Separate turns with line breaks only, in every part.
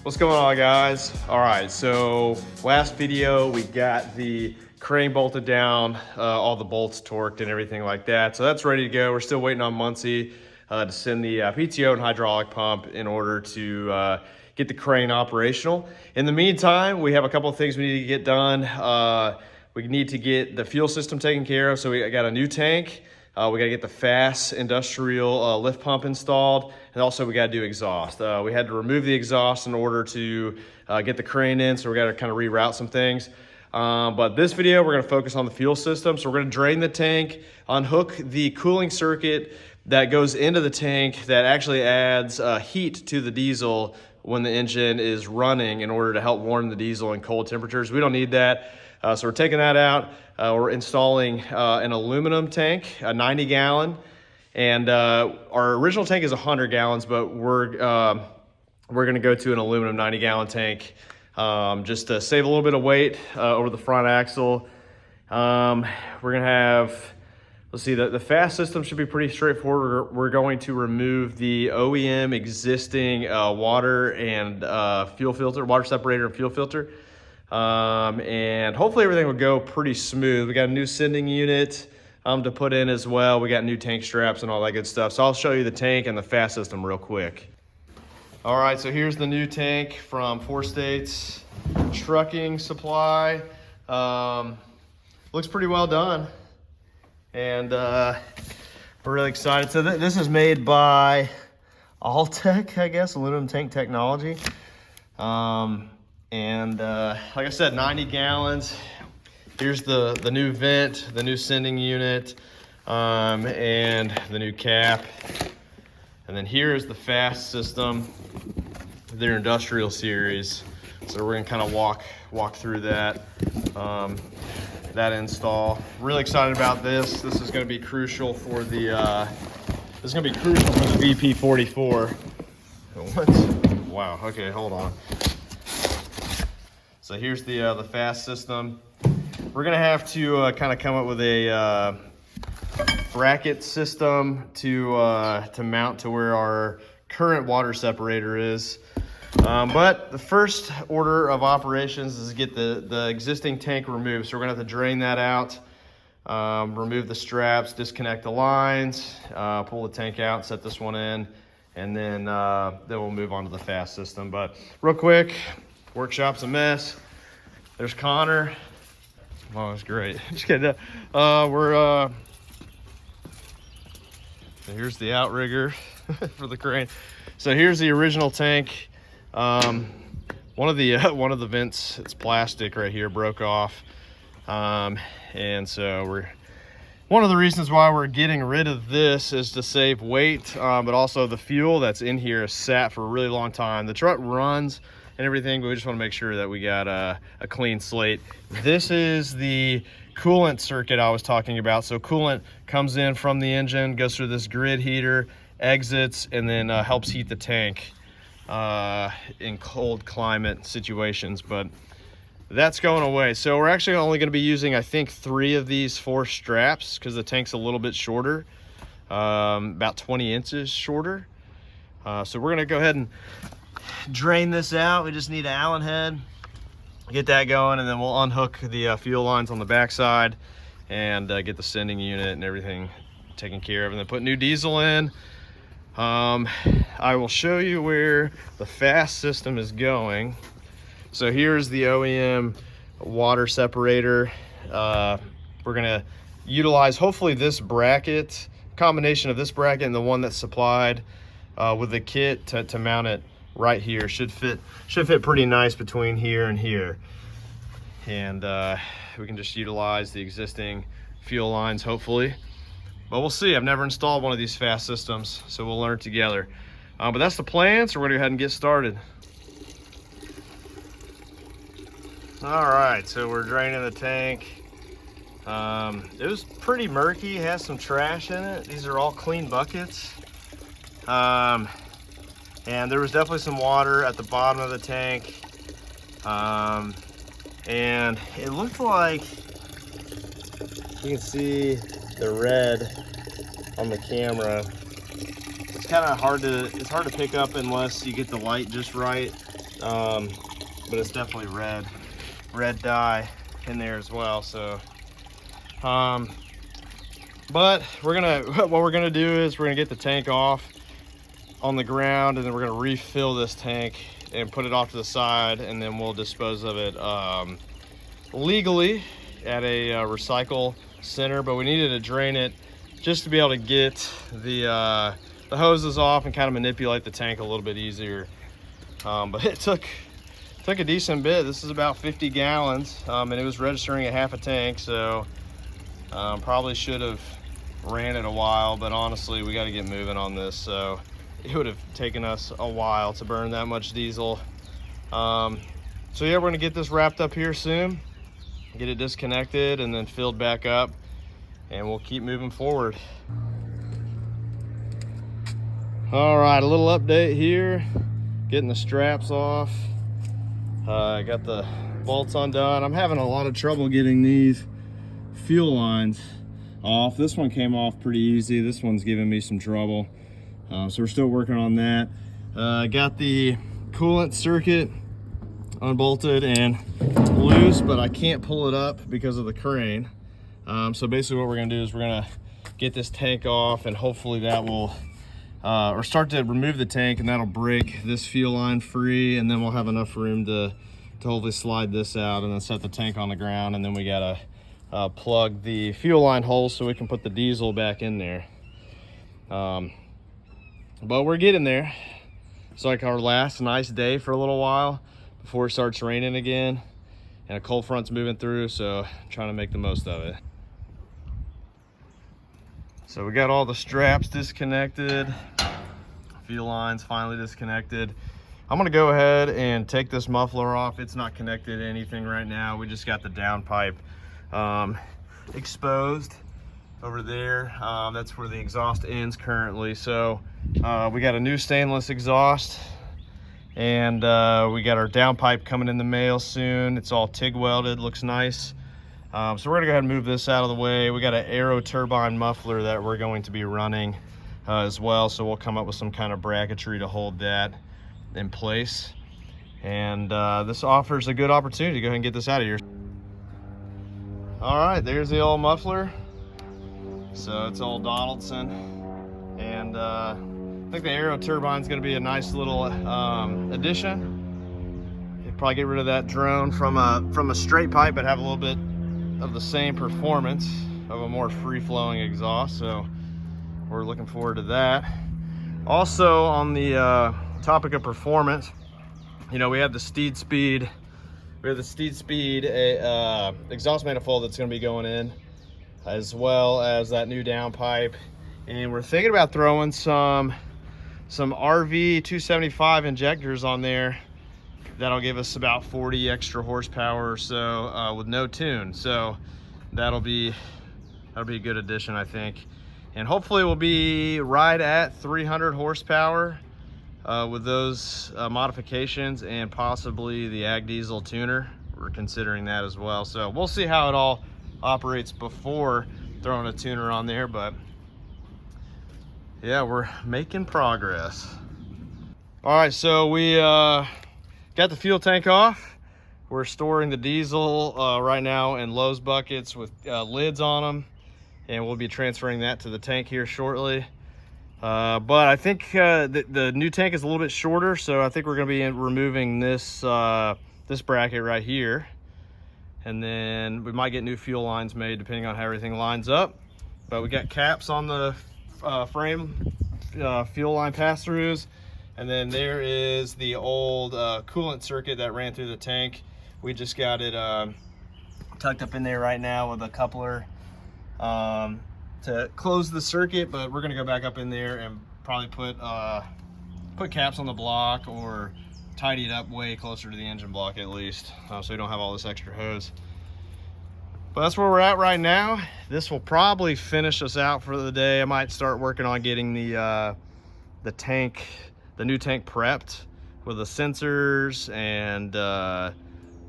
What's going on, guys? All right, so last video we got the crane bolted down, all the bolts torqued and everything like that. So that's ready to go. We're still waiting on Muncie to send the PTO and hydraulic pump in order to get the crane operational. In the meantime, we have a couple of things we need to get done. We need to get the fuel system taken care of. So we got a new tank. We gotta get the FASS industrial lift pump installed, and also we gotta do exhaust. We had to remove the exhaust in order to get the crane in, so we gotta kind of reroute some things. But this video, we're gonna focus on the fuel system. So we're gonna drain the tank, unhook the cooling circuit that goes into the tank that actually adds heat to the diesel when the engine is running in order to help warm the diesel in cold temperatures. We don't need that. So we're taking that out. We're installing an aluminum tank, a 90-gallon, and our original tank is 100 gallons, but we're gonna go to an aluminum 90-gallon tank just to save a little bit of weight over the front axle. We're gonna have, let's see, the FASS system should be pretty straightforward. We're going to remove the OEM existing water and fuel filter, water separator and fuel filter. And hopefully everything will go pretty smooth. We got a new sending unit to put in as well. We got new tank straps and all that good stuff. So I'll show you the tank and the FASS system real quick. All right, so here's the new tank from 4 States Trucking Supply. Looks pretty well done. And we're really excited. So this is made by Alltech, I guess, Aluminum Tank Technology. And like I said, 90 gallons. Here's the new vent, the new sending unit, and the new cap. And then here is the FASS system, their industrial series. So we're gonna kind of walk through that that install. Really excited about this. This is gonna be crucial for the VP44. What? Wow. Okay, hold on. So here's the FASS system. We're gonna have to kind of come up with a bracket system to mount to where our current water separator is. But the first order of operations is to get the existing tank removed. So we're gonna have to drain that out, remove the straps, disconnect the lines, pull the tank out, set this one in, and then we'll move on to the FASS system. But real quick, workshop's a mess. There's Connor. Oh, that's great. Just kidding. So here's the outrigger for the crane. So here's the original tank. One of the vents, it's plastic right here, broke off. And so one of the reasons why we're getting rid of this is to save weight, but also the fuel that's in here is sat for a really long time. The truck runs and everything, but we just want to make sure that we got a clean slate. This is the coolant circuit I was talking about. So coolant comes in from the engine, goes through this grid heater, exits, and then helps heat the tank in cold climate situations. But that's going away. So we're actually only going to be using, I think, 3 of these 4 straps because the tank's a little bit shorter, about 20 inches shorter. So we're going to go ahead and drain this out. We just need an Allen head, get that going, and then we'll unhook the fuel lines on the backside and get the sending unit and everything taken care of, and then put new diesel in. I will show you where the FASS system is going. So here's the OEM water separator. We're gonna utilize hopefully this bracket, combination of this bracket and the one that's supplied with the kit to mount it right here. Should fit pretty nice between here and here. And we can just utilize the existing fuel lines hopefully. But we'll see. I've never installed one of these FASS systems, so we'll learn together. But that's the plan, so we're gonna go ahead and get started. All right, so we're draining the tank. It was pretty murky, it has some trash in it. These are all clean buckets. And there was definitely some water at the bottom of the tank. And it looked like, you can see the red on the camera. It's kind of hard to pick up unless you get the light just right. but it's definitely red dye in there as well. So but what we're gonna do is we're gonna get the tank off on the ground, and then we're gonna refill this tank and put it off to the side, and then we'll dispose of it legally at a recycle center. But we needed to drain it just to be able to get the hoses off and kind of manipulate the tank a little bit easier. But it took a decent bit. This is about 50 gallons, and it was registering a half a tank, so probably should have ran it a while, but honestly we got to get moving on this. So it would have taken us a while to burn that much diesel. So yeah, we're gonna get this wrapped up here soon, get it disconnected and then filled back up, and we'll keep moving forward. All right, a little update here, getting the straps off. I got the bolts undone. I'm having a lot of trouble getting these fuel lines off. This one came off pretty easy. This one's giving me some trouble. So we're still working on that. Got the coolant circuit unbolted and loose, but I can't pull it up because of the crane. So basically what we're gonna do is we're gonna get this tank off, and hopefully that will or start to remove the tank, and that'll break this fuel line free, and then we'll have enough room to hopefully slide this out and then set the tank on the ground. And then we gotta plug the fuel line hole so we can put the diesel back in there. But we're getting there. It's like our last nice day for a little while before it starts raining again, and a cold front's moving through, so I'm trying to make the most of it. So we got all the straps disconnected, fuel lines finally disconnected. I'm gonna go ahead and take this muffler off. It's not connected to anything right now. We just got the downpipe exposed over there. That's where the exhaust ends currently. So we got a new stainless exhaust, and we got our downpipe coming in the mail soon. It's all TIG welded, looks nice. So we're gonna go ahead and move this out of the way. We got an aero turbine muffler that we're going to be running as well, so we'll come up with some kind of bracketry to hold that in place. And this offers a good opportunity to go ahead and get this out of here. All right, there's the old muffler. So it's old Donaldson, and I think the aero turbine is going to be a nice little addition. You'd probably get rid of that drone from a straight pipe, but have a little bit of the same performance of a more free-flowing exhaust. So we're looking forward to that. Also, on the topic of performance, you know, we have the Steed Speed. We have the Steed Speed exhaust manifold that's going to be going in, as well as that new downpipe. And we're thinking about throwing some RV275 injectors on there. That'll give us about 40 extra horsepower or so with no tune. So that'll be a good addition, I think. And hopefully we'll be right at 300 horsepower with those modifications, and possibly the ag diesel tuner. We're considering that as well. So we'll see how it all operates before throwing a tuner on there, but yeah, we're making progress. All right, so we got the fuel tank off. We're storing the diesel right now in Lowe's buckets with lids on them, and we'll be transferring that to the tank here shortly. But I think the new tank is a little bit shorter, so I think we're going to be removing this this bracket right here, and then we might get new fuel lines made depending on how everything lines up. But we got caps on the frame, fuel line pass-throughs, and then there is the old coolant circuit that ran through the tank. We just got it tucked up in there right now with a coupler to close the circuit, but we're gonna go back up in there and probably put caps on the block, or tidy it up way closer to the engine block at least, so we don't have all this extra hose. But that's where we're at right now. This will probably finish us out for the day. I might start working on getting the tank, the new tank, prepped with the sensors and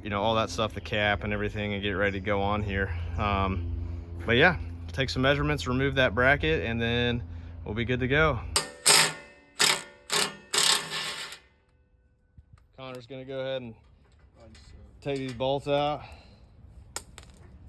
you know, all that stuff, the cap and everything, and get ready to go on here. But yeah, take some measurements, remove that bracket, and then we'll be good to go. Connor Connor's gonna go ahead and take these bolts out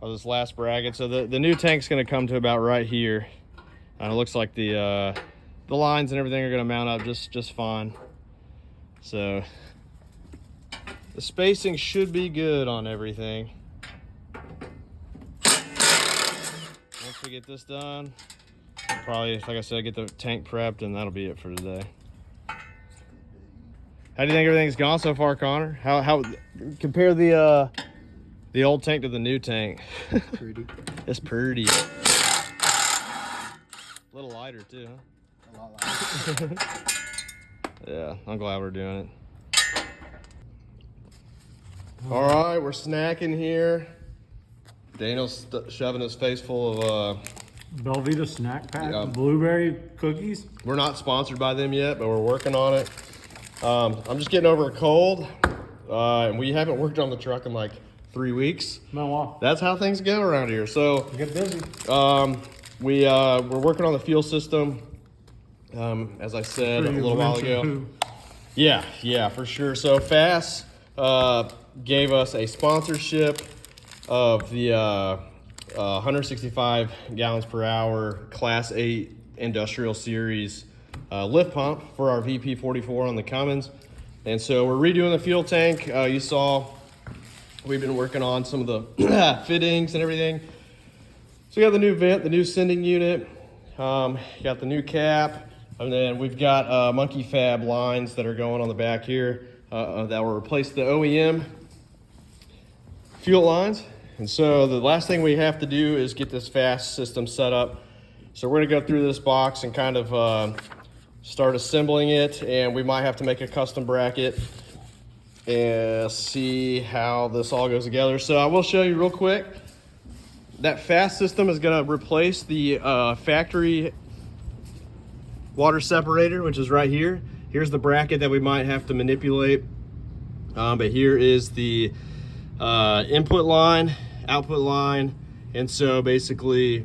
of this last bracket. So the new tank's gonna come to about right here. And it looks like the lines and everything are gonna mount up just fine. So the spacing should be good on everything. Once we get this done, probably, like I said, get the tank prepped, and that'll be it for today. How do you think everything's gone so far, Connor? How compare the old tank to the new tank?
Pretty.
It's pretty. A little lighter too, huh?
A lot lighter.
Yeah, I'm glad we're doing it. All right, we're snacking here. Daniel's shoving his face full of
Belvita snack pack,
yeah,
blueberry cookies.
We're not sponsored by them yet, but we're working on it. I'm just getting over a cold, and we haven't worked on the truck in like 3 weeks.
No, wow.
That's how things go around here. So
Get busy.
we're working on the fuel system, as I said a little while ago. Yeah, for sure. So FASS gave us a sponsorship of the 165 gallons per hour Class 8 Industrial Series lift pump for our VP44 on the Cummins. And so we're redoing the fuel tank. You saw we've been working on some of the fittings and everything. So we got the new vent, the new sending unit, got the new cap, and then we've got monkey fab lines that are going on the back here that will replace the OEM fuel lines. And so the last thing we have to do is get this FASS system set up. So we're gonna go through this box and kind of start assembling it, and we might have to make a custom bracket and see how this all goes together. So I will show you real quick. That FASS system is gonna replace the factory water separator, which is right here. Here's the bracket that we might have to manipulate. But here is the input line, output line, and so basically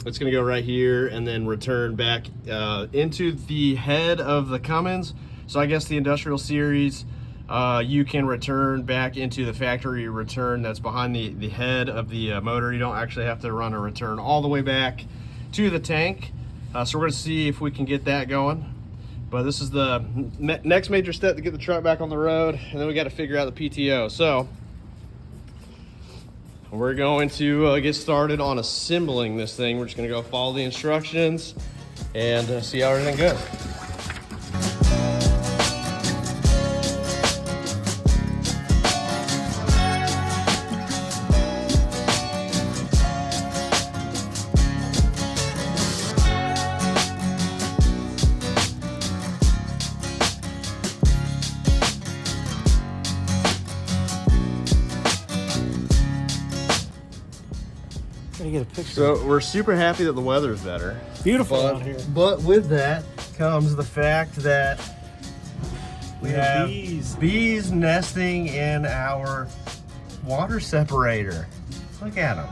it's going to go right here and then return back into the head of the Cummins. So I guess the Industrial Series, you can return back into the factory return that's behind the head of the motor. You don't actually have to run a return all the way back to the tank. So we're going to see if we can get that going. But this is the next major step to get the truck back on the road, and then we got to figure out the PTO. So we're going to get started on assembling this thing. We're just going to go follow the instructions and see how everything goes.
Get a picture.
So we're super happy that the weather's better.
Beautiful out here.
But with that comes the fact that we have bees nesting in our water separator. Look at them.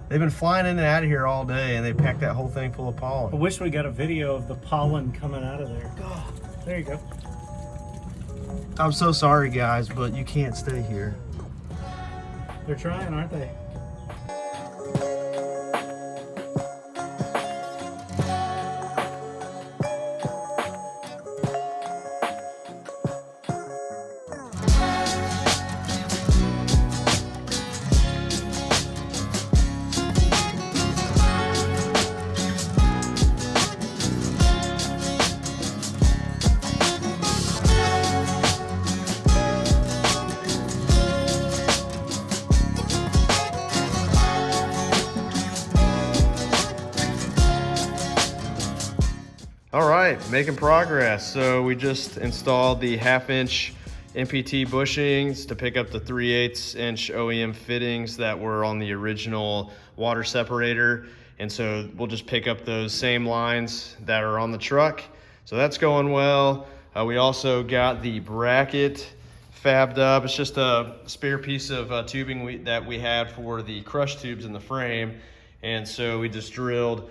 They've been flying in and out of here all day, and they packed that whole thing full of
I
pollen.
wish we got a video of the pollen coming out of there. There you go.
I'm so sorry, guys, but you can't stay here.
They're trying, aren't they?
All right, making progress. So we just installed the 1/2-inch MPT bushings to pick up the 3/8-inch OEM fittings that were on the original water separator. And so we'll just pick up those same lines that are on the truck. So that's going well. We also got the bracket fabbed up. It's just a spare piece of tubing that we had for the crush tubes in the frame. And so we just drilled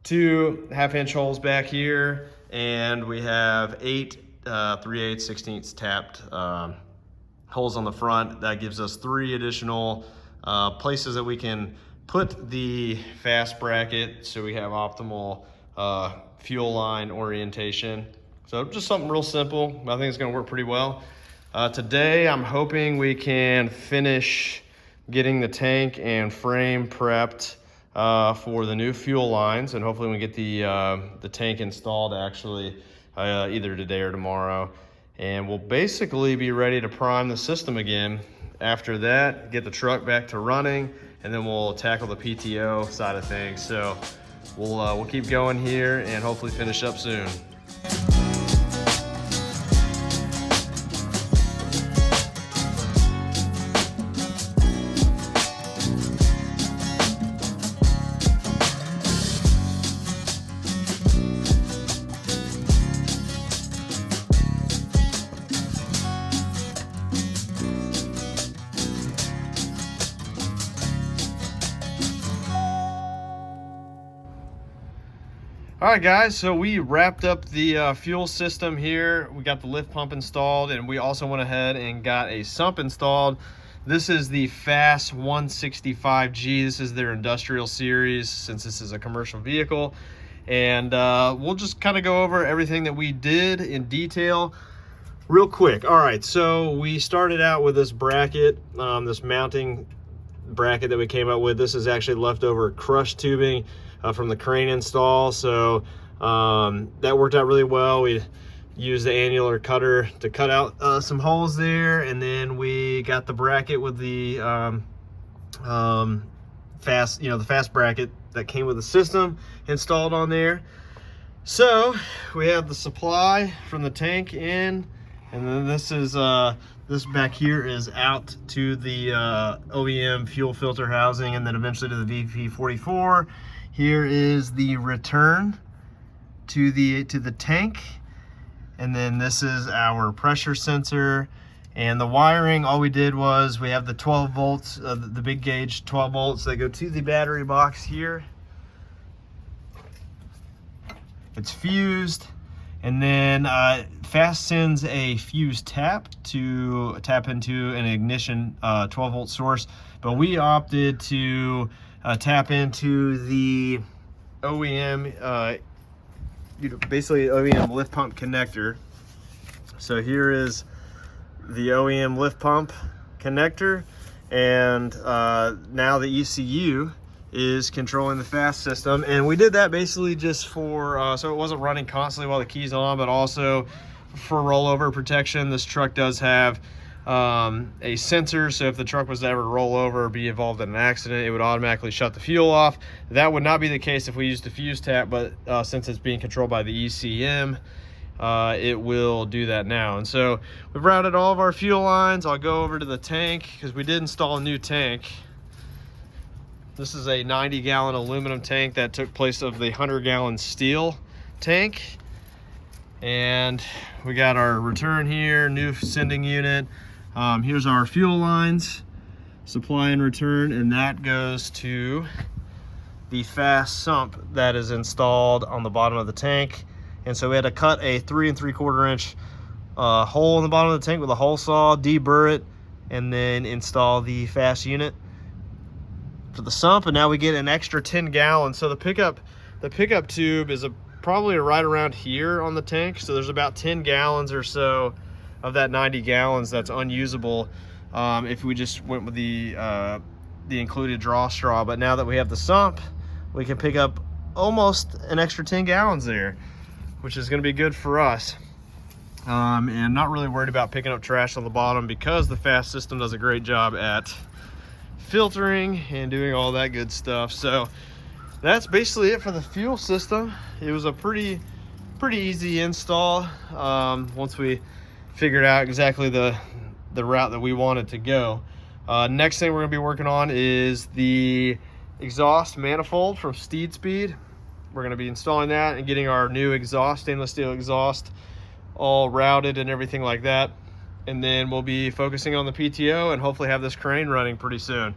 2 1/2-inch holes back here, and we have 8 3/8, 16ths tapped holes on the front. That gives us 3 additional places that we can put the FASS bracket so we have optimal fuel line orientation. So just something real simple. I think it's gonna work pretty well. Today I'm hoping we can finish getting the tank and frame prepped for the new fuel lines, and hopefully we get the tank installed actually either today or tomorrow, and we'll basically be ready to prime the system again. After that, get the truck back to running, and then we'll tackle the PTO side of things. So we'll keep going here and hopefully finish up soon. All right, guys, so we wrapped up the fuel system here. We got the lift pump installed, and we also went ahead and got a sump installed. This is the FASS 165G. This is their industrial series, since this is a commercial vehicle. And we'll just kind of go over everything that we did in detail real quick. All right, so we started out with this bracket, this mounting bracket that we came up with. This is actually leftover crushed tubing from the crane install, so that worked out really well. We used the annular cutter to cut out some holes there, and then we got the bracket with the FASS, the FASS bracket that came with the system installed on there. So we have the supply from the tank in, and then this is this back here is out to the OEM fuel filter housing, and then eventually to the VP44. Here is the return to the tank, and then this is our pressure sensor. And the wiring, all we did was we have the 12 volts, the big gauge 12 volts that go to the battery box here. It's fused, and then FASS sends a fuse tap to tap into an ignition 12 volt source, but we opted to tap into the OEM, basically OEM lift pump connector. So here is the OEM lift pump connector, and now the ECU is controlling the FASS system. And we did that basically just for, so it wasn't running constantly while the key's on, but also for rollover protection. This truck does have a sensor, so if the truck was to ever roll over or be involved in an accident, it would automatically shut the fuel off. That would not be the case if we used the fuse tap, but since it's being controlled by the ECM, it will do that now. And so we've routed all of our fuel lines. I'll go over to the tank because we did install a new tank. This is a 90-gallon aluminum tank that took place of the 100-gallon steel tank. And we got our return here, new sending unit. Here's our fuel lines, supply and return, and that goes to the FASS sump that is installed on the bottom of the tank. And so we had to cut a 3 3/4 inch hole in the bottom of the tank with a hole saw, deburr it, and then install the FASS unit for the sump. And now we get an extra 10 gallons. So the pickup tube is probably right around here on the tank. So there's about 10 gallons or so of that 90 gallons that's unusable if we just went with the included draw straw. But now that we have the sump, we can pick up almost an extra 10 gallons there, which is going to be good for us. And not really worried about picking up trash on the bottom because the FASS system does a great job at filtering and doing all that good stuff. So that's basically it for the fuel system. It was a pretty easy install once we figured out exactly the route that we wanted to go. Next thing we're going to be working on is the exhaust manifold from Steed Speed. We're going to be installing that and getting our new exhaust, stainless steel exhaust, all routed and everything like that. And then we'll be focusing on the PTO and hopefully have this crane running pretty soon.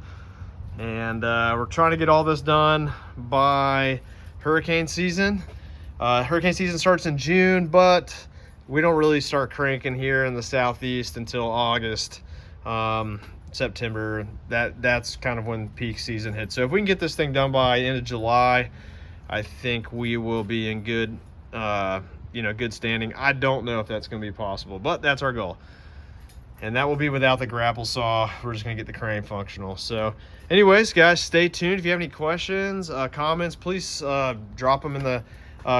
And we're trying to get all this done by hurricane season. Hurricane season starts in June, but we don't really start cranking here in the Southeast until August, September. That's kind of when peak season hits. So if we can get this thing done by end of July, I think we will be in good, you know, good standing. I don't know if that's going to be possible, but that's our goal. And that will be without the grapple saw. We're just going to get the crane functional. So anyways, guys, stay tuned. If you have any questions, comments, please drop them in the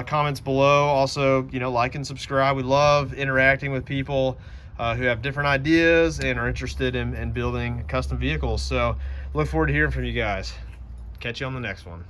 comments below. Also, you know, like and subscribe. We love interacting with people who have different ideas and are interested in building custom vehicles. So look forward to hearing from you guys. Catch you on the next one.